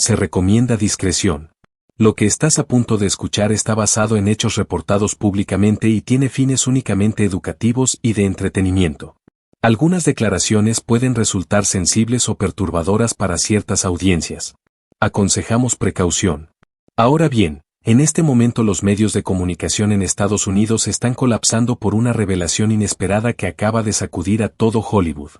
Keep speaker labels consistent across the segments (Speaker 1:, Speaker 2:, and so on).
Speaker 1: Se recomienda discreción. Lo que estás a punto de escuchar está basado en hechos reportados públicamente y tiene fines únicamente educativos y de entretenimiento. Algunas declaraciones pueden resultar sensibles o perturbadoras para ciertas audiencias. Aconsejamos precaución. Ahora bien, en este momento los medios de comunicación en Estados Unidos están colapsando por una revelación inesperada que acaba de sacudir a todo Hollywood.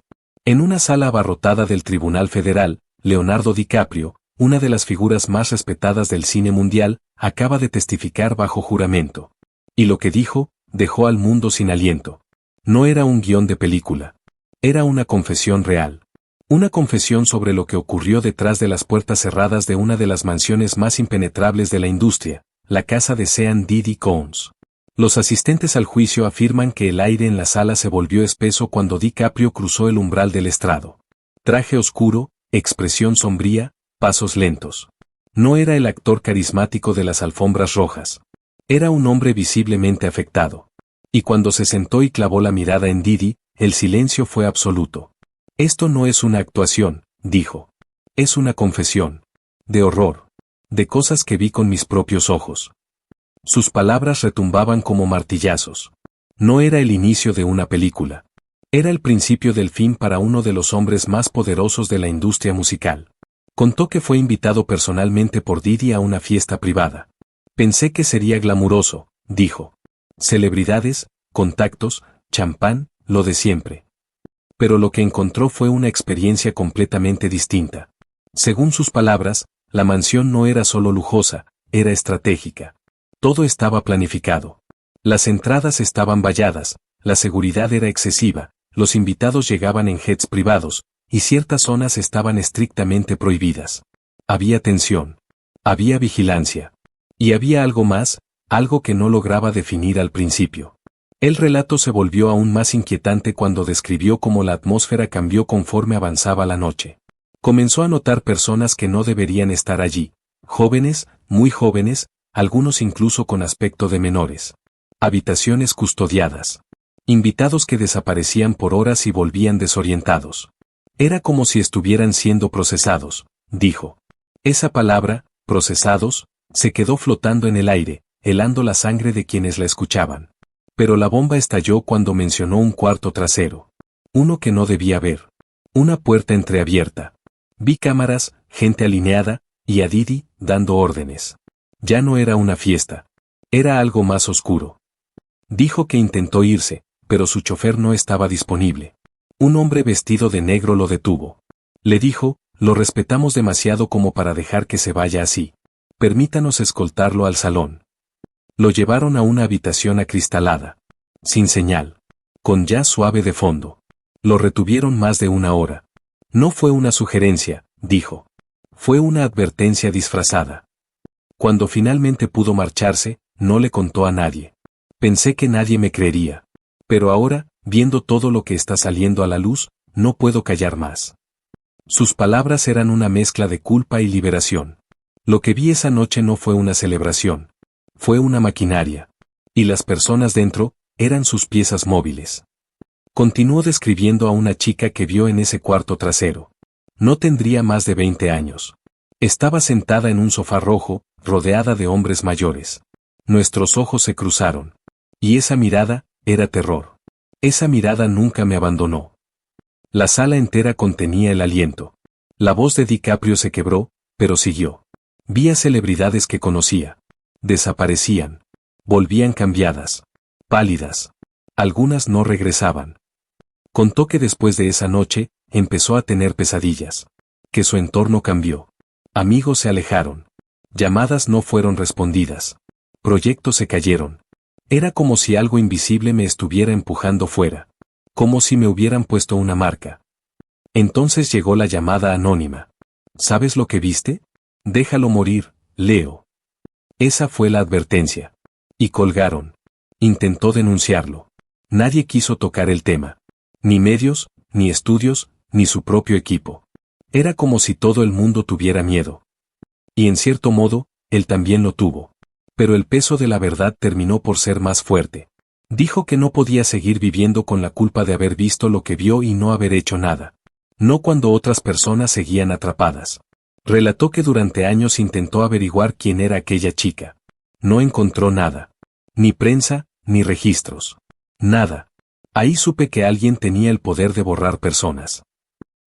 Speaker 1: En una sala abarrotada del Tribunal Federal, Leonardo DiCaprio, una de las figuras más respetadas del cine mundial, acaba de testificar bajo juramento. Y lo que dijo, dejó al mundo sin aliento. No era un guión de película. Era una confesión real. Una confesión sobre lo que ocurrió detrás de las puertas cerradas de una de las mansiones más impenetrables de la industria, la casa de Sean Diddy Combs. Los asistentes al juicio afirman que el aire en la sala se volvió espeso cuando DiCaprio cruzó el umbral del estrado. Traje oscuro, expresión sombría, pasos lentos. No era el actor carismático de las alfombras rojas. Era un hombre visiblemente afectado. Y cuando se sentó y clavó la mirada en Diddy, el silencio fue absoluto. Esto no es una actuación, dijo. Es una confesión. De horror. De cosas que vi con mis propios ojos. Sus palabras retumbaban como martillazos. No era el inicio de una película. Era el principio del fin para uno de los hombres más poderosos de la industria musical. Contó que fue invitado personalmente por Diddy a una fiesta privada. Pensé que sería glamuroso, dijo. Celebridades, contactos, champán, lo de siempre. Pero lo que encontró fue una experiencia completamente distinta. Según sus palabras, la mansión no era solo lujosa, era estratégica. Todo estaba planificado. Las entradas estaban valladas, la seguridad era excesiva, los invitados llegaban en jets privados, y ciertas zonas estaban estrictamente prohibidas. Había tensión. Había vigilancia. Y había algo más, algo que no lograba definir al principio. El relato se volvió aún más inquietante cuando describió cómo la atmósfera cambió conforme avanzaba la noche. Comenzó a notar personas que no deberían estar allí. Jóvenes, muy jóvenes, algunos incluso con aspecto de menores. Habitaciones custodiadas. Invitados que desaparecían por horas y volvían desorientados. Era como si estuvieran siendo procesados, dijo. Esa palabra, procesados, se quedó flotando en el aire, helando la sangre de quienes la escuchaban. Pero la bomba estalló cuando mencionó un cuarto trasero. Uno que no debía ver. Una puerta entreabierta. Vi cámaras, gente alineada, y a Diddy, dando órdenes. Ya no era una fiesta. Era algo más oscuro. Dijo que intentó irse, pero su chofer no estaba disponible. Un hombre vestido de negro lo detuvo. Le dijo, lo respetamos demasiado como para dejar que se vaya así. Permítanos escoltarlo al salón. Lo llevaron a una habitación acristalada. Sin señal. Con jazz suave de fondo. Lo retuvieron más de una hora. No fue una sugerencia, dijo. Fue una advertencia disfrazada. Cuando finalmente pudo marcharse, no le contó a nadie. Pensé que nadie me creería. Pero ahora, viendo todo lo que está saliendo a la luz, no puedo callar más. Sus palabras eran una mezcla de culpa y liberación. Lo que vi esa noche no fue una celebración. Fue una maquinaria. Y las personas dentro, eran sus piezas móviles. Continuó describiendo a una chica que vio en ese cuarto trasero. No tendría más de 20 años. Estaba sentada en un sofá rojo, rodeada de hombres mayores. Nuestros ojos se cruzaron. Y esa mirada, era terror. Esa mirada nunca me abandonó. La sala entera contenía el aliento. La voz de DiCaprio se quebró, pero siguió. Vi a celebridades que conocía. Desaparecían. Volvían cambiadas. Pálidas. Algunas no regresaban. Contó que después de esa noche, empezó a tener pesadillas. Que su entorno cambió. Amigos se alejaron. Llamadas no fueron respondidas. Proyectos se cayeron. Era como si algo invisible me estuviera empujando fuera. Como si me hubieran puesto una marca. Entonces llegó la llamada anónima. ¿Sabes lo que viste? Déjalo morir, Leo. Esa fue la advertencia. Y colgaron. Intentó denunciarlo. Nadie quiso tocar el tema. Ni medios, ni estudios, ni su propio equipo. Era como si todo el mundo tuviera miedo. Y en cierto modo, él también lo tuvo. Pero el peso de la verdad terminó por ser más fuerte. Dijo que no podía seguir viviendo con la culpa de haber visto lo que vio y no haber hecho nada. No cuando otras personas seguían atrapadas. Relató que durante años intentó averiguar quién era aquella chica. No encontró nada. Ni prensa, ni registros. Nada. Ahí supe que alguien tenía el poder de borrar personas.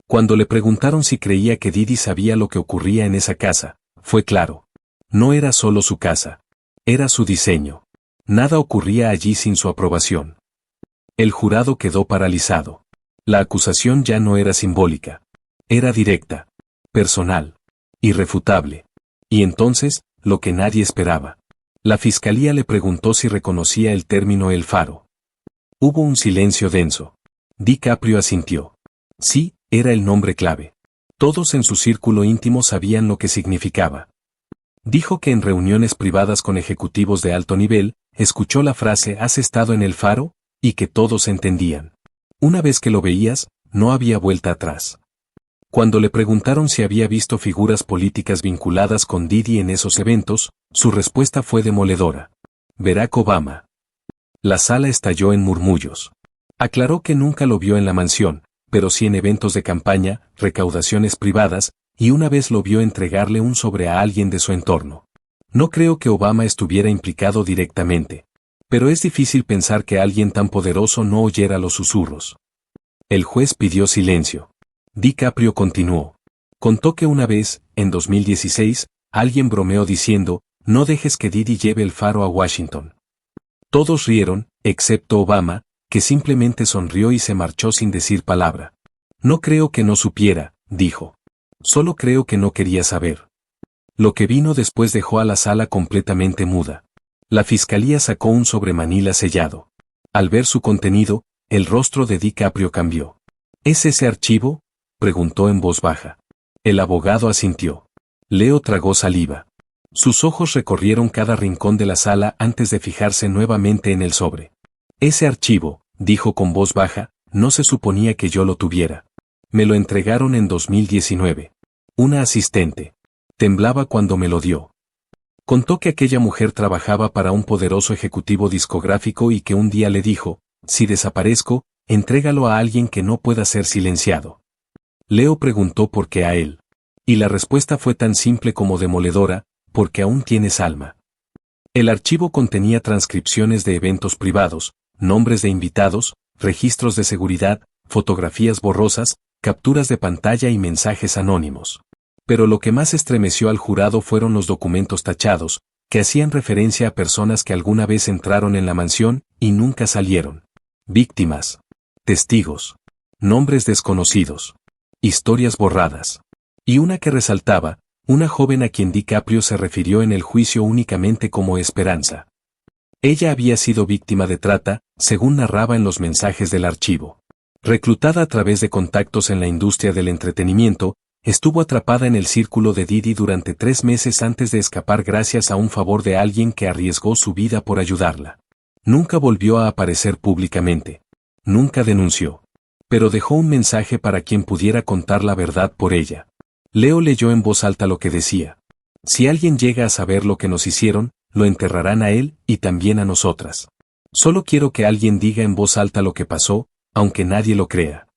Speaker 1: Cuando le preguntaron si creía que Didi sabía lo que ocurría en esa casa, fue claro. No era solo su casa. Era su diseño. Nada ocurría allí sin su aprobación. El jurado quedó paralizado. La acusación ya no era simbólica. Era directa. Personal. Irrefutable. Y entonces, lo que nadie esperaba. La fiscalía le preguntó si reconocía el término El Faro. Hubo un silencio denso. DiCaprio asintió. Sí, era el nombre clave. Todos en su círculo íntimo sabían lo que significaba. Dijo que en reuniones privadas con ejecutivos de alto nivel, escuchó la frase «¿Has estado en El Faro?», y que todos entendían. Una vez que lo veías, no había vuelta atrás. Cuando le preguntaron si había visto figuras políticas vinculadas con Didi en esos eventos, su respuesta fue demoledora. Barack Obama. La sala estalló en murmullos. Aclaró que nunca lo vio en la mansión, pero sí en eventos de campaña, recaudaciones privadas, y una vez lo vio entregarle un sobre a alguien de su entorno. No creo que Obama estuviera implicado directamente. Pero es difícil pensar que alguien tan poderoso no oyera los susurros. El juez pidió silencio. DiCaprio continuó. Contó que una vez, en 2016, alguien bromeó diciendo, «No dejes que Didi lleve El Faro a Washington». Todos rieron, excepto Obama, que simplemente sonrió y se marchó sin decir palabra. «No creo que no supiera», dijo. «Solo creo que no quería saber». Lo que vino después dejó a la sala completamente muda. La fiscalía sacó un sobre manila sellado. Al ver su contenido, el rostro de DiCaprio cambió. «¿Es ese archivo?», preguntó en voz baja. El abogado asintió. Leo tragó saliva. Sus ojos recorrieron cada rincón de la sala antes de fijarse nuevamente en el sobre. «Ese archivo», dijo con voz baja, «no se suponía que yo lo tuviera. Me lo entregaron en 2019. Una asistente. Temblaba cuando me lo dio». Contó que aquella mujer trabajaba para un poderoso ejecutivo discográfico y que un día le dijo, «Si desaparezco, entrégalo a alguien que no pueda ser silenciado». Leo preguntó por qué a él. Y la respuesta fue tan simple como demoledora, «Porque aún tienes alma». El archivo contenía transcripciones de eventos privados, nombres de invitados, registros de seguridad, fotografías borrosas, capturas de pantalla y mensajes anónimos. Pero lo que más estremeció al jurado fueron los documentos tachados, que hacían referencia a personas que alguna vez entraron en la mansión y nunca salieron. Víctimas. Testigos. Nombres desconocidos. Historias borradas. Y una que resaltaba, una joven a quien DiCaprio se refirió en el juicio únicamente como Esperanza. Ella había sido víctima de trata, según narraba en los mensajes del archivo. Reclutada a través de contactos en la industria del entretenimiento, estuvo atrapada en el círculo de Didi durante 3 meses antes de escapar gracias a un favor de alguien que arriesgó su vida por ayudarla. Nunca volvió a aparecer públicamente. Nunca denunció. Pero dejó un mensaje para quien pudiera contar la verdad por ella. Leo leyó en voz alta lo que decía. «Si alguien llega a saber lo que nos hicieron, lo enterrarán a él y también a nosotras. Solo quiero que alguien diga en voz alta lo que pasó, aunque nadie lo crea».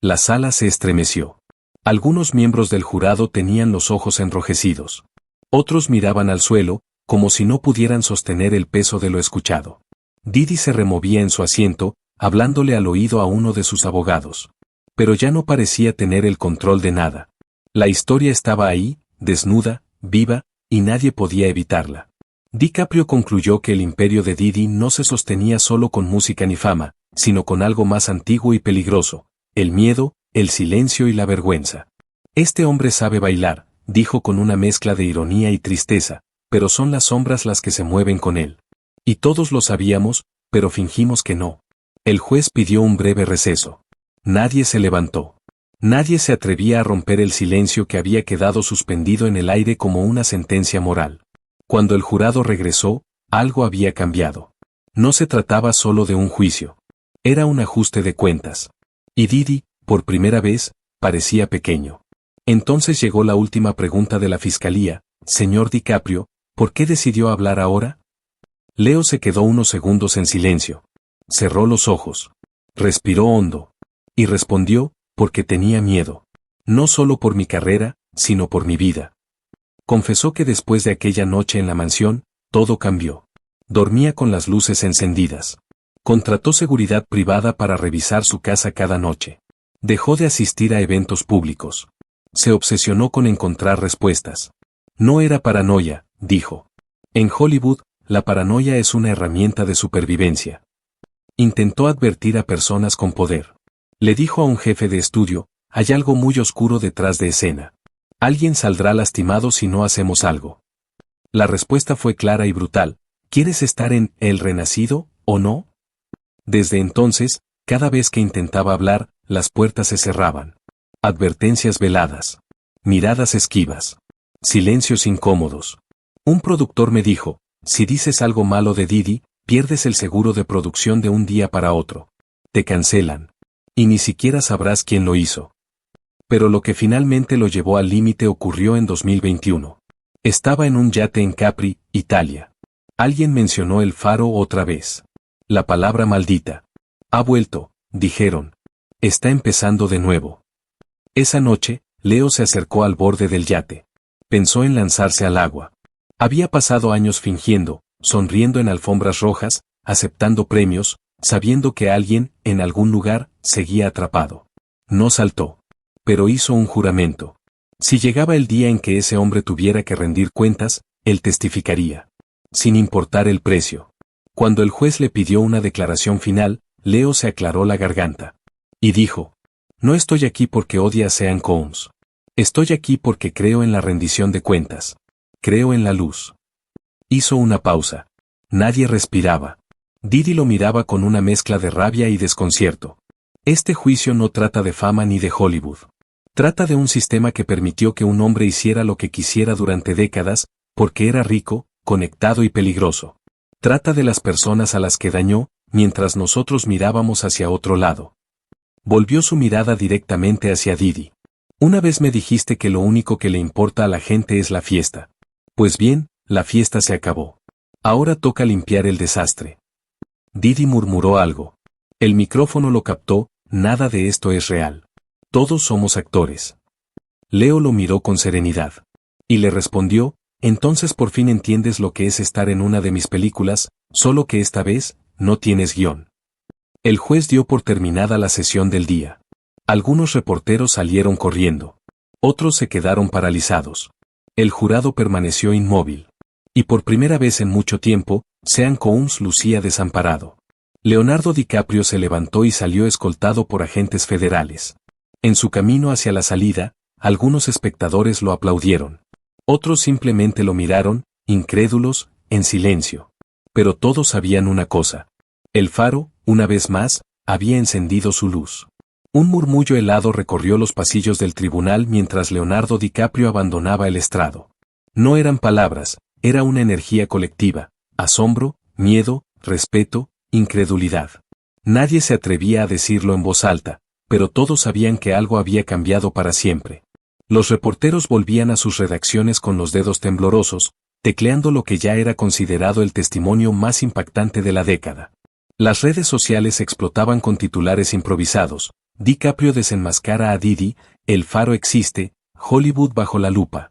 Speaker 1: La sala se estremeció. Algunos miembros del jurado tenían los ojos enrojecidos. Otros miraban al suelo, como si no pudieran sostener el peso de lo escuchado. Didi se removía en su asiento, hablándole al oído a uno de sus abogados. Pero ya no parecía tener el control de nada. La historia estaba ahí, desnuda, viva, y nadie podía evitarla. DiCaprio concluyó que el imperio de Didi no se sostenía solo con música ni fama, sino con algo más antiguo y peligroso: el miedo, el silencio y la vergüenza. «Este hombre sabe bailar», dijo con una mezcla de ironía y tristeza, «pero son las sombras las que se mueven con él. Y todos lo sabíamos, pero fingimos que no». El juez pidió un breve receso. Nadie se levantó. Nadie se atrevía a romper el silencio que había quedado suspendido en el aire como una sentencia moral. Cuando el jurado regresó, algo había cambiado. No se trataba solo de un juicio. Era un ajuste de cuentas. Y Didi, por primera vez, parecía pequeño. Entonces llegó la última pregunta de la fiscalía: «Señor DiCaprio, ¿por qué decidió hablar ahora?». Leo se quedó unos segundos en silencio. Cerró los ojos. Respiró hondo. Y respondió: «Porque tenía miedo. No solo por mi carrera, sino por mi vida. Confesó que después de aquella noche en la mansión, todo cambió. Dormía con las luces encendidas. Contrató seguridad privada para revisar su casa cada noche. Dejó de asistir a eventos públicos. Se obsesionó con encontrar respuestas. No era paranoia, dijo. En Hollywood, la paranoia es una herramienta de supervivencia. Intentó advertir a personas con poder. Le dijo a un jefe de estudio, hay algo muy oscuro detrás de escena. Alguien saldrá lastimado si no hacemos algo. La respuesta fue clara y brutal. ¿Quieres estar en El Renacido, o no? Desde entonces, cada vez que intentaba hablar, las puertas se cerraban. Advertencias veladas. Miradas esquivas. Silencios incómodos. Un productor me dijo, si dices algo malo de Didi, pierdes el seguro de producción de un día para otro. Te cancelan. Y ni siquiera sabrás quién lo hizo. Pero lo que finalmente lo llevó al límite ocurrió en 2021. Estaba en un yate en Capri, Italia. Alguien mencionó el faro otra vez. La palabra maldita. Ha vuelto, dijeron. Está empezando de nuevo. Esa noche, Leo se acercó al borde del yate. Pensó en lanzarse al agua. Había pasado años fingiendo, sonriendo en alfombras rojas, aceptando premios, sabiendo que alguien, en algún lugar, seguía atrapado. No saltó. Pero hizo un juramento. Si llegaba el día en que ese hombre tuviera que rendir cuentas, él testificaría. Sin importar el precio. Cuando el juez le pidió una declaración final, Leo se aclaró la garganta. Y dijo, no estoy aquí porque odie a Sean Combs. Estoy aquí porque creo en la rendición de cuentas. Creo en la luz. Hizo una pausa. Nadie respiraba. Didi lo miraba con una mezcla de rabia y desconcierto. Este juicio no trata de fama ni de Hollywood. Trata de un sistema que permitió que un hombre hiciera lo que quisiera durante décadas, porque era rico, conectado y peligroso. Trata de las personas a las que dañó, mientras nosotros mirábamos hacia otro lado. Volvió su mirada directamente hacia Didi. Una vez me dijiste que lo único que le importa a la gente es la fiesta. Pues bien, la fiesta se acabó. Ahora toca limpiar el desastre. Didi murmuró algo. El micrófono lo captó, nada de esto es real. Todos somos actores. Leo lo miró con serenidad. Y le respondió, entonces por fin entiendes lo que es estar en una de mis películas, solo que esta vez, no tienes guión. El juez dio por terminada la sesión del día. Algunos reporteros salieron corriendo. Otros se quedaron paralizados. El jurado permaneció inmóvil. Y por primera vez en mucho tiempo, Sean Combs lucía desamparado. Leonardo DiCaprio se levantó y salió escoltado por agentes federales. En su camino hacia la salida, algunos espectadores lo aplaudieron. Otros simplemente lo miraron, incrédulos, en silencio. Pero todos sabían una cosa. El faro, una vez más, había encendido su luz. Un murmullo helado recorrió los pasillos del tribunal mientras Leonardo DiCaprio abandonaba el estrado. No eran palabras, era una energía colectiva, asombro, miedo, respeto, incredulidad. Nadie se atrevía a decirlo en voz alta, pero todos sabían que algo había cambiado para siempre. Los reporteros volvían a sus redacciones con los dedos temblorosos, tecleando lo que ya era considerado el testimonio más impactante de la década. Las redes sociales explotaban con titulares improvisados. DiCaprio desenmascara a Didi, el faro existe, Hollywood bajo la lupa.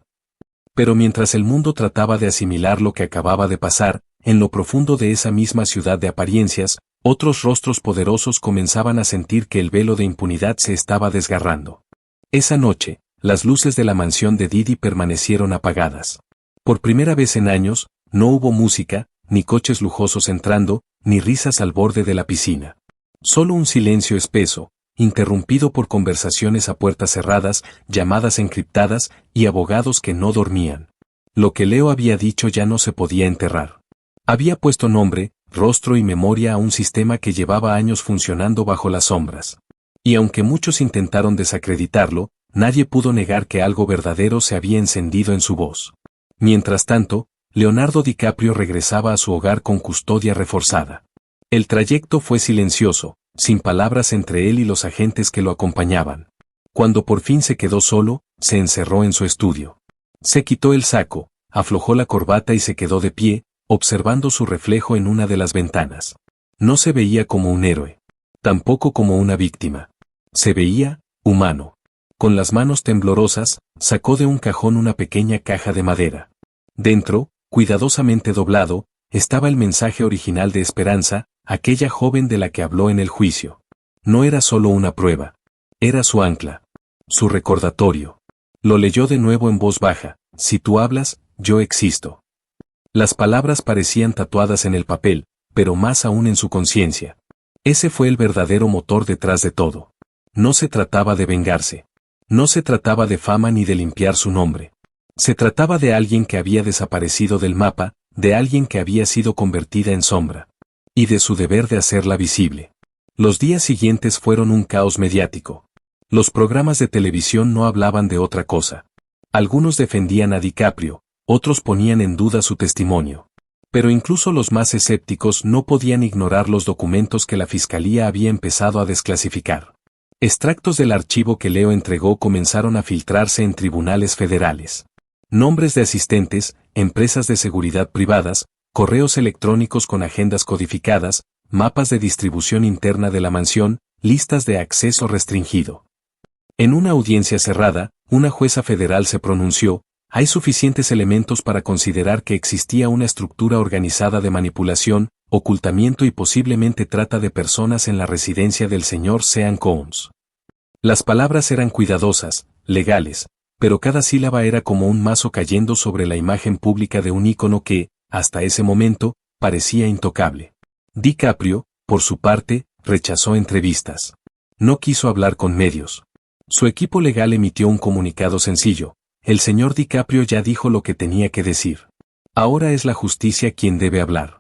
Speaker 1: Pero mientras el mundo trataba de asimilar lo que acababa de pasar, en lo profundo de esa misma ciudad de apariencias, otros rostros poderosos comenzaban a sentir que el velo de impunidad se estaba desgarrando. Esa noche, las luces de la mansión de Didi permanecieron apagadas. Por primera vez en años, no hubo música, ni coches lujosos entrando, ni risas al borde de la piscina. Solo un silencio espeso, interrumpido por conversaciones a puertas cerradas, llamadas encriptadas y abogados que no dormían. Lo que Leo había dicho ya no se podía enterrar. Había puesto nombre, rostro y memoria a un sistema que llevaba años funcionando bajo las sombras. Y aunque muchos intentaron desacreditarlo, nadie pudo negar que algo verdadero se había encendido en su voz. Mientras tanto, Leonardo DiCaprio regresaba a su hogar con custodia reforzada. El trayecto fue silencioso, sin palabras entre él y los agentes que lo acompañaban. Cuando por fin se quedó solo, se encerró en su estudio. Se quitó el saco, aflojó la corbata y se quedó de pie, observando su reflejo en una de las ventanas. No se veía como un héroe. Tampoco como una víctima. Se veía, humano. Con las manos temblorosas, sacó de un cajón una pequeña caja de madera. Dentro, cuidadosamente doblado, estaba el mensaje original de Esperanza, aquella joven de la que habló en el juicio. No era solo una prueba. Era su ancla. Su recordatorio. Lo leyó de nuevo en voz baja: si tú hablas, yo existo. Las palabras parecían tatuadas en el papel, pero más aún en su conciencia. Ese fue el verdadero motor detrás de todo. No se trataba de vengarse. No se trataba de fama ni de limpiar su nombre. Se trataba de alguien que había desaparecido del mapa, de alguien que había sido convertida en sombra. Y de su deber de hacerla visible. Los días siguientes fueron un caos mediático. Los programas de televisión no hablaban de otra cosa. Algunos defendían a DiCaprio, otros ponían en duda su testimonio. Pero incluso los más escépticos no podían ignorar los documentos que la fiscalía había empezado a desclasificar. Extractos del archivo que Leo entregó comenzaron a filtrarse en tribunales federales. Nombres de asistentes, empresas de seguridad privadas, correos electrónicos con agendas codificadas, mapas de distribución interna de la mansión, listas de acceso restringido. En una audiencia cerrada, una jueza federal se pronunció: hay suficientes elementos para considerar que existía una estructura organizada de manipulación, ocultamiento y posiblemente trata de personas en la residencia del señor Sean Combs. Las palabras eran cuidadosas, legales, pero cada sílaba era como un mazo cayendo sobre la imagen pública de un ícono que, hasta ese momento, parecía intocable. DiCaprio, por su parte, rechazó entrevistas. No quiso hablar con medios. Su equipo legal emitió un comunicado sencillo: el señor DiCaprio ya dijo lo que tenía que decir. Ahora es la justicia quien debe hablar.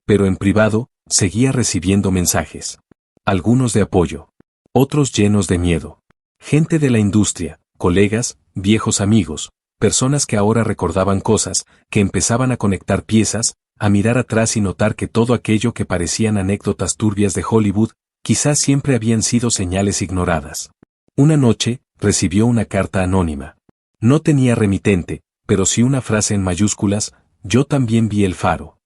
Speaker 1: Pero en privado, seguía recibiendo mensajes. Algunos de apoyo. Otros llenos de miedo. Gente de la industria, colegas, viejos amigos, personas que ahora recordaban cosas, que empezaban a conectar piezas, a mirar atrás y notar que todo aquello que parecían anécdotas turbias de Hollywood, quizás siempre habían sido señales ignoradas. Una noche, recibió una carta anónima. No tenía remitente, pero sí una frase en mayúsculas: yo también vi el faro.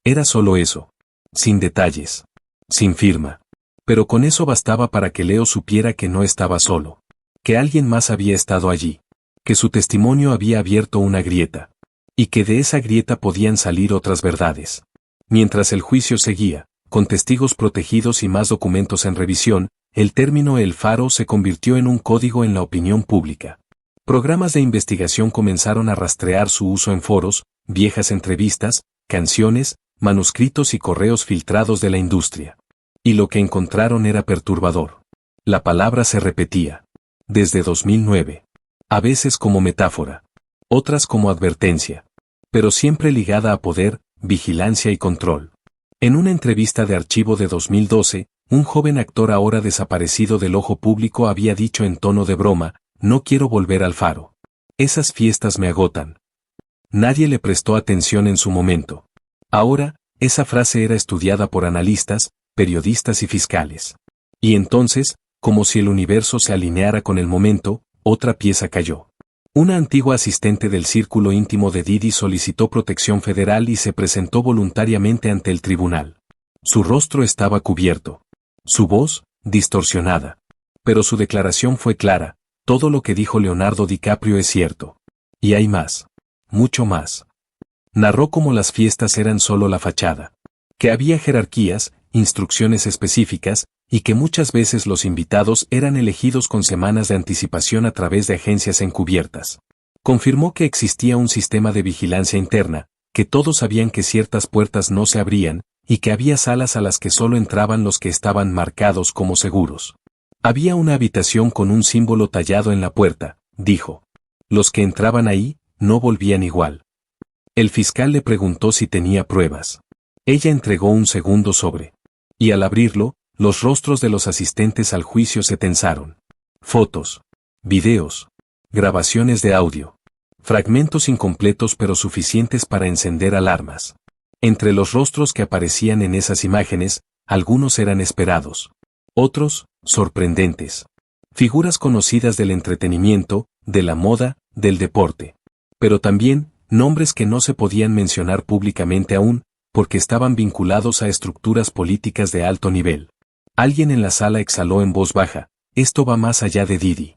Speaker 1: Era solo eso. Sin detalles. Sin firma. Pero con eso bastaba para que Leo supiera que no estaba solo. Que alguien más había estado allí. Que su testimonio había abierto una grieta. Y que de esa grieta podían salir otras verdades. Mientras el juicio seguía, con testigos protegidos y más documentos en revisión, el término El Faro se convirtió en un código en la opinión pública. Programas de investigación comenzaron a rastrear su uso en foros, viejas entrevistas, canciones, manuscritos y correos filtrados de la industria. Y lo que encontraron era perturbador. La palabra se repetía. Desde 2009. A veces como metáfora. Otras como advertencia. Pero siempre ligada a poder, vigilancia y control. En una entrevista de archivo de 2012, un joven actor ahora desaparecido del ojo público había dicho en tono de broma: no quiero volver al Faro. Esas fiestas me agotan. Nadie le prestó atención en su momento. Ahora, esa frase era estudiada por analistas, periodistas y fiscales. Y entonces, como si el universo se alineara con el momento, otra pieza cayó. Una antigua asistente del círculo íntimo de Didi solicitó protección federal y se presentó voluntariamente ante el tribunal. Su rostro estaba cubierto. Su voz, distorsionada. Pero su declaración fue clara: todo lo que dijo Leonardo DiCaprio es cierto. Y hay más. Mucho más. Narró cómo las fiestas eran solo la fachada. Que había jerarquías, instrucciones específicas, y que muchas veces los invitados eran elegidos con semanas de anticipación a través de agencias encubiertas. Confirmó que existía un sistema de vigilancia interna, que todos sabían que ciertas puertas no se abrían, y que había salas a las que solo entraban los que estaban marcados como seguros. Había una habitación con un símbolo tallado en la puerta, dijo. Los que entraban ahí, no volvían igual. El fiscal le preguntó si tenía pruebas. Ella entregó un segundo sobre. Y al abrirlo, los rostros de los asistentes al juicio se tensaron. Fotos. Videos. Grabaciones de audio. Fragmentos incompletos pero suficientes para encender alarmas. Entre los rostros que aparecían en esas imágenes, algunos eran esperados. Otros, sorprendentes. Figuras conocidas del entretenimiento, de la moda, del deporte. Pero también, nombres que no se podían mencionar públicamente aún, porque estaban vinculados a estructuras políticas de alto nivel. Alguien en la sala exhaló en voz baja: esto va más allá de Didi.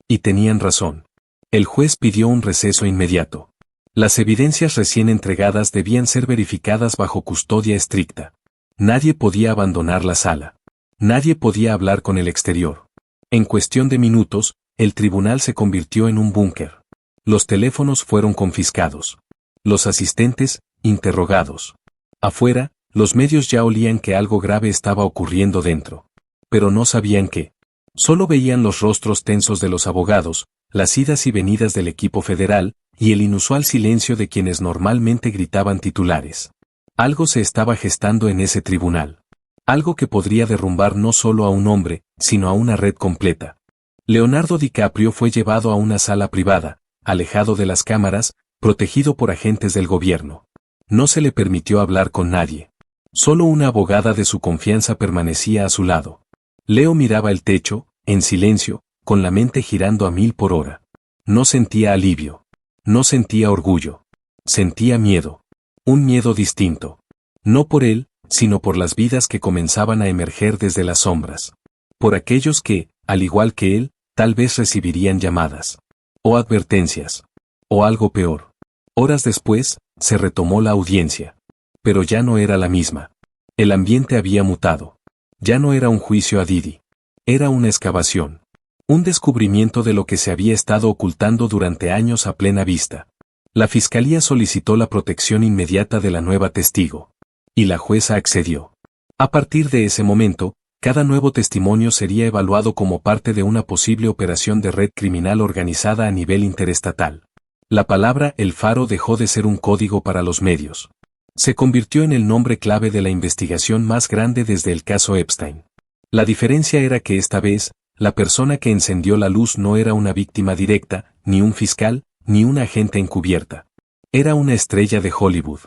Speaker 1: Y tenían razón. El juez pidió un receso inmediato. Las evidencias recién entregadas debían ser verificadas bajo custodia estricta. Nadie podía abandonar la sala. Nadie podía hablar con el exterior. En cuestión de minutos, el tribunal se convirtió en un búnker. Los teléfonos fueron confiscados. Los asistentes, interrogados. Afuera, los medios ya olían que algo grave estaba ocurriendo dentro. Pero no sabían qué. Solo veían los rostros tensos de los abogados, las idas y venidas del equipo federal, y el inusual silencio de quienes normalmente gritaban titulares. Algo se estaba gestando en ese tribunal. Algo que podría derrumbar no solo a un hombre, sino a una red completa. Leonardo DiCaprio fue llevado a una sala privada, alejado de las cámaras, protegido por agentes del gobierno. No se le permitió hablar con nadie. Solo una abogada de su confianza permanecía a su lado. Leo miraba el techo, en silencio, con la mente girando a 1000 por hora. No sentía alivio. No sentía orgullo. Sentía miedo. Un miedo distinto. No por él, sino por las vidas que comenzaban a emerger desde las sombras. Por aquellos que, al igual que él, tal vez recibirían llamadas. O advertencias. O algo peor. Horas después, se retomó la audiencia. Pero ya no era la misma. El ambiente había mutado. Ya no era un juicio a Didi. Era una excavación. Un descubrimiento de lo que se había estado ocultando durante años a plena vista. La fiscalía solicitó la protección inmediata de la nueva testigo. Y la jueza accedió. A partir de ese momento, cada nuevo testimonio sería evaluado como parte de una posible operación de red criminal organizada a nivel interestatal. La palabra El Faro dejó de ser un código para los medios. Se convirtió en el nombre clave de la investigación más grande desde el caso Epstein. La diferencia era que esta vez, la persona que encendió la luz no era una víctima directa, ni un fiscal, ni una agente encubierta. Era una estrella de Hollywood.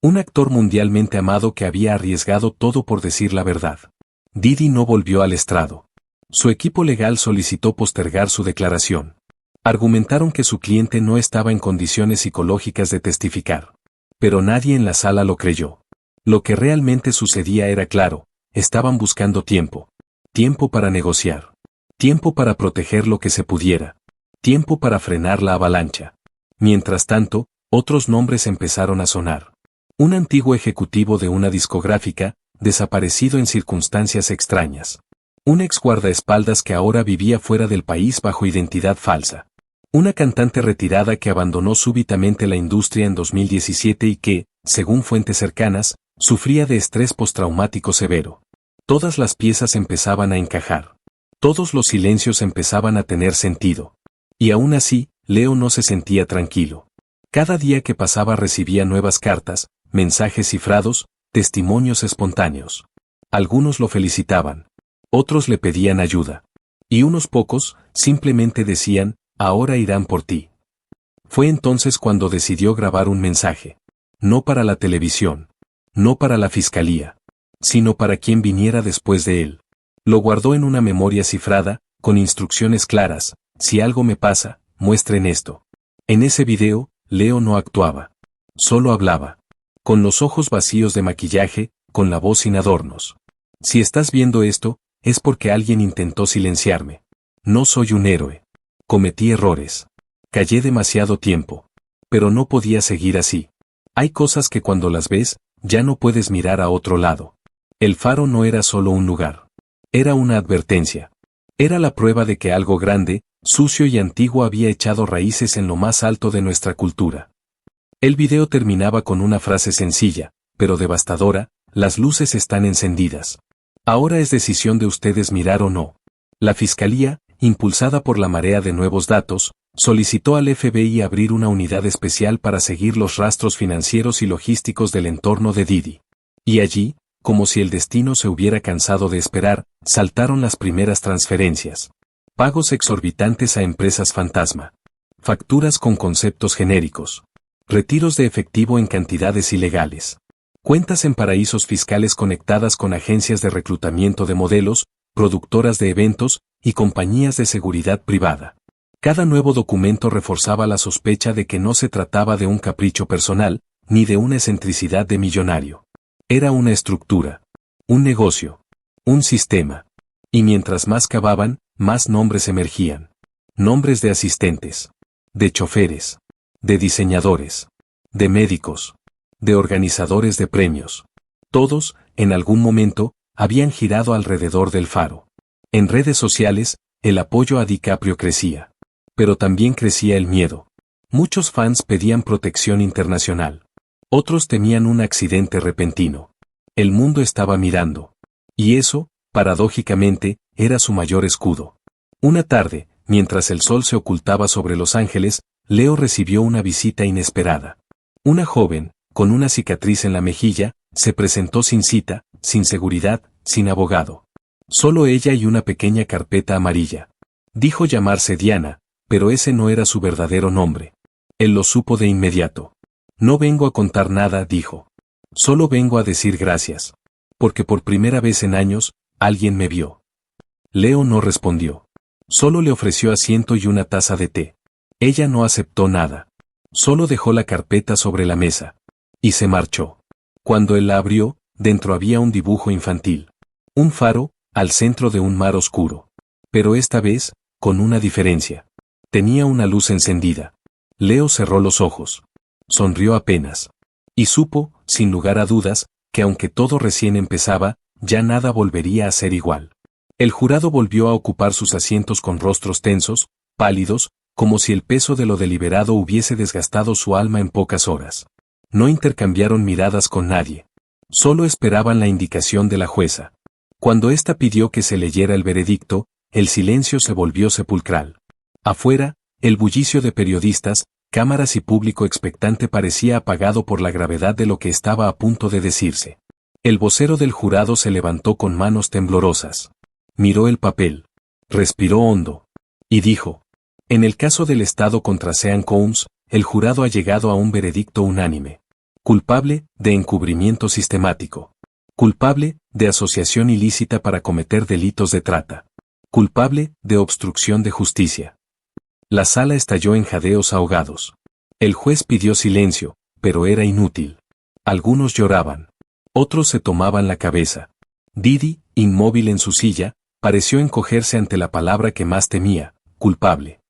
Speaker 1: Un actor mundialmente amado que había arriesgado todo por decir la verdad. Didi no volvió al estrado. Su equipo legal solicitó postergar su declaración. Argumentaron que su cliente no estaba en condiciones psicológicas de testificar. Pero nadie en la sala lo creyó. Lo que realmente sucedía era claro, estaban buscando tiempo. Tiempo para negociar. Tiempo para proteger lo que se pudiera. Tiempo para frenar la avalancha. Mientras tanto, otros nombres empezaron a sonar. Un antiguo ejecutivo de una discográfica, desaparecido en circunstancias extrañas. Un ex guardaespaldas que ahora vivía fuera del país bajo identidad falsa. Una cantante retirada que abandonó súbitamente la industria en 2017 y que, según fuentes cercanas, sufría de estrés postraumático severo. Todas las piezas empezaban a encajar. Todos los silencios empezaban a tener sentido. Y aún así, Leo no se sentía tranquilo. Cada día que pasaba recibía nuevas cartas, mensajes cifrados, testimonios espontáneos. Algunos lo felicitaban. Otros le pedían ayuda. Y unos pocos, simplemente decían, ahora irán por ti. Fue entonces cuando decidió grabar un mensaje. No para la televisión. No para la fiscalía. Sino para quien viniera después de él. Lo guardó en una memoria cifrada, con instrucciones claras, si algo me pasa, muestren esto. En ese video, Leo no actuaba. Solo hablaba. Con los ojos vacíos de maquillaje, con la voz sin adornos. Si estás viendo esto, es porque alguien intentó silenciarme. No soy un héroe. Cometí errores. Callé demasiado tiempo. Pero no podía seguir así. Hay cosas que cuando las ves, ya no puedes mirar a otro lado. El Faro no era solo un lugar. Era una advertencia. Era la prueba de que algo grande, sucio y antiguo había echado raíces en lo más alto de nuestra cultura. El video terminaba con una frase sencilla, pero devastadora: las luces están encendidas. Ahora es decisión de ustedes mirar o no. La fiscalía, impulsada por la marea de nuevos datos, solicitó al FBI abrir una unidad especial para seguir los rastros financieros y logísticos del entorno de Didi. Y allí, como si el destino se hubiera cansado de esperar, saltaron las primeras transferencias. Pagos exorbitantes a empresas fantasma. Facturas con conceptos genéricos. Retiros de efectivo en cantidades ilegales. Cuentas en paraísos fiscales conectadas con agencias de reclutamiento de modelos, productoras de eventos y compañías de seguridad privada. Cada nuevo documento reforzaba la sospecha de que no se trataba de un capricho personal, ni de una excentricidad de millonario. Era una estructura, un negocio, un sistema. Y mientras más cavaban, más nombres emergían. Nombres de asistentes, de choferes, de diseñadores, de médicos, de organizadores de premios. Todos, en algún momento, habían girado alrededor del faro. En redes sociales, el apoyo a DiCaprio crecía. Pero también crecía el miedo. Muchos fans pedían protección internacional. Otros temían un accidente repentino. El mundo estaba mirando. Y eso, paradójicamente, era su mayor escudo. Una tarde, mientras el sol se ocultaba sobre Los Ángeles, Leo recibió una visita inesperada. Una joven, con una cicatriz en la mejilla, se presentó sin cita, sin seguridad, sin abogado. Solo ella y una pequeña carpeta amarilla. Dijo llamarse Diana, pero ese no era su verdadero nombre. Él lo supo de inmediato. No vengo a contar nada, dijo. Solo vengo a decir gracias. Porque por primera vez en años, alguien me vio. Leo no respondió. Solo le ofreció asiento y una taza de té. Ella no aceptó nada. Solo dejó la carpeta sobre la mesa. Y se marchó. Cuando él la abrió, dentro había un dibujo infantil. Un faro, al centro de un mar oscuro. Pero esta vez, con una diferencia. Tenía una luz encendida. Leo cerró los ojos. Sonrió apenas. Y supo, sin lugar a dudas, que aunque todo recién empezaba, ya nada volvería a ser igual. El jurado volvió a ocupar sus asientos con rostros tensos, pálidos, como si el peso de lo deliberado hubiese desgastado su alma en pocas horas. No intercambiaron miradas con nadie. Solo esperaban la indicación de la jueza. Cuando ésta pidió que se leyera el veredicto, el silencio se volvió sepulcral. Afuera, el bullicio de periodistas, cámaras y público expectante parecía apagado por la gravedad de lo que estaba a punto de decirse. El vocero del jurado se levantó con manos temblorosas. Miró el papel. Respiró hondo. Y dijo: en el caso del Estado contra Sean Combs, el jurado ha llegado a un veredicto unánime. Culpable de encubrimiento sistemático. Culpable de asociación ilícita para cometer delitos de trata. Culpable de obstrucción de justicia. La sala estalló en jadeos ahogados. El juez pidió silencio, pero era inútil. Algunos lloraban. Otros se tomaban la cabeza. Didi, inmóvil en su silla, pareció encogerse ante la palabra que más temía: culpable.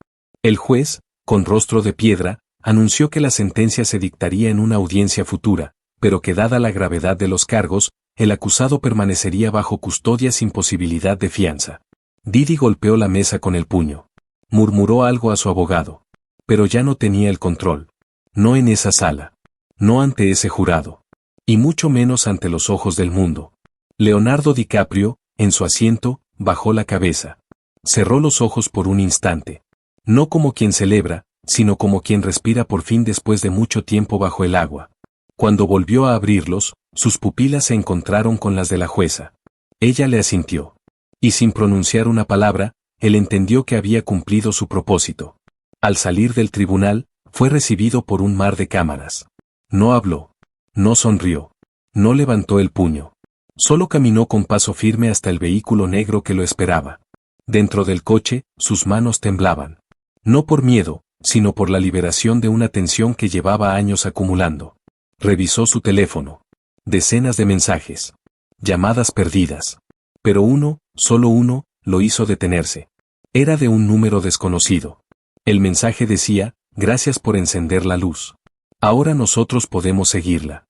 Speaker 1: El juez, con rostro de piedra, anunció que la sentencia se dictaría en una audiencia futura, pero que dada la gravedad de los cargos, el acusado permanecería bajo custodia sin posibilidad de fianza. Didi golpeó la mesa con el puño. Murmuró algo a su abogado. Pero ya no tenía el control. No en esa sala. No ante ese jurado. Y mucho menos ante los ojos del mundo. Leonardo DiCaprio, en su asiento, bajó la cabeza. Cerró los ojos por un instante. No como quien celebra, sino como quien respira por fin después de mucho tiempo bajo el agua. Cuando volvió a abrirlos, sus pupilas se encontraron con las de la jueza. Ella le asintió. Y sin pronunciar una palabra, él entendió que había cumplido su propósito. Al salir del tribunal, fue recibido por un mar de cámaras. No habló. No sonrió. No levantó el puño. Solo caminó con paso firme hasta el vehículo negro que lo esperaba. Dentro del coche, sus manos temblaban. No por miedo, sino por la liberación de una tensión que llevaba años acumulando. Revisó su teléfono. Decenas de mensajes. Llamadas perdidas. Pero uno, solo uno, lo hizo detenerse. Era de un número desconocido. El mensaje decía: gracias por encender la luz. Ahora nosotros podemos seguirla.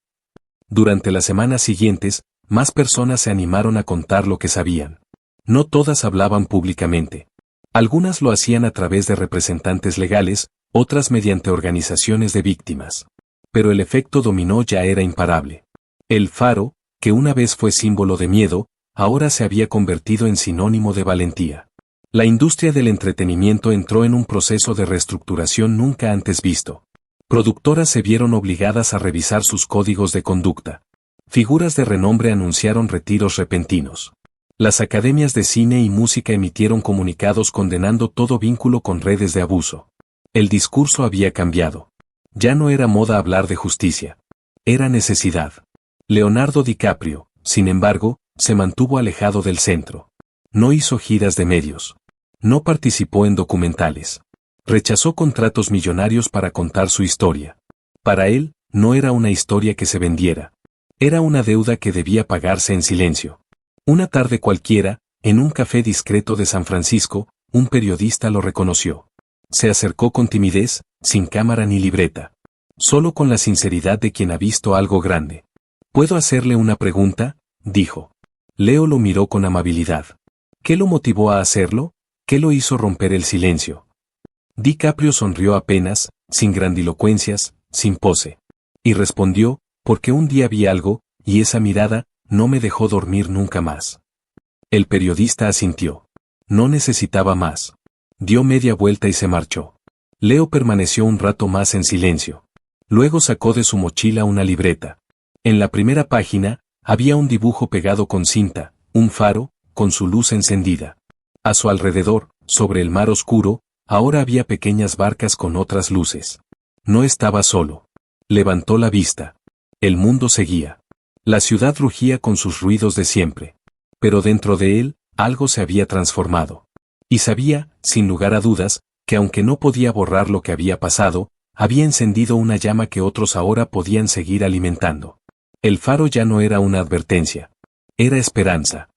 Speaker 1: Durante las semanas siguientes, más personas se animaron a contar lo que sabían. No todas hablaban públicamente. Algunas lo hacían a través de representantes legales, otras mediante organizaciones de víctimas. Pero el efecto dominó ya era imparable. El faro, que una vez fue símbolo de miedo, ahora se había convertido en sinónimo de valentía. La industria del entretenimiento entró en un proceso de reestructuración nunca antes visto. Productoras se vieron obligadas a revisar sus códigos de conducta. Figuras de renombre anunciaron retiros repentinos. Las academias de cine y música emitieron comunicados condenando todo vínculo con redes de abuso. El discurso había cambiado. Ya no era moda hablar de justicia. Era necesidad. Leonardo DiCaprio, sin embargo, se mantuvo alejado del centro. No hizo giras de medios. No participó en documentales. Rechazó contratos millonarios para contar su historia. Para él, no era una historia que se vendiera. Era una deuda que debía pagarse en silencio. Una tarde cualquiera, en un café discreto de San Francisco, Un periodista lo reconoció. Se acercó con timidez, sin cámara ni libreta. Solo con la sinceridad de quien ha visto algo grande. ¿Puedo hacerle una pregunta?, dijo. Leo lo miró con amabilidad. ¿Qué lo motivó a hacerlo? ¿Qué lo hizo romper el silencio? DiCaprio sonrió apenas, sin grandilocuencias, sin pose. Y respondió, porque un día vi algo, y esa mirada, no me dejó dormir nunca más. El periodista asintió. No necesitaba más. Dio media vuelta y se marchó. Leo permaneció un rato más en silencio. Luego sacó de su mochila una libreta. En la primera página, había un dibujo pegado con cinta, un faro, con su luz encendida. A su alrededor, sobre el mar oscuro, ahora había pequeñas barcas con otras luces. No estaba solo. Levantó la vista. El mundo seguía. La ciudad rugía con sus ruidos de siempre. Pero dentro de él, algo se había transformado. Y sabía, sin lugar a dudas, que aunque no podía borrar lo que había pasado, había encendido una llama que otros ahora podían seguir alimentando. El faro ya no era una advertencia. Era esperanza.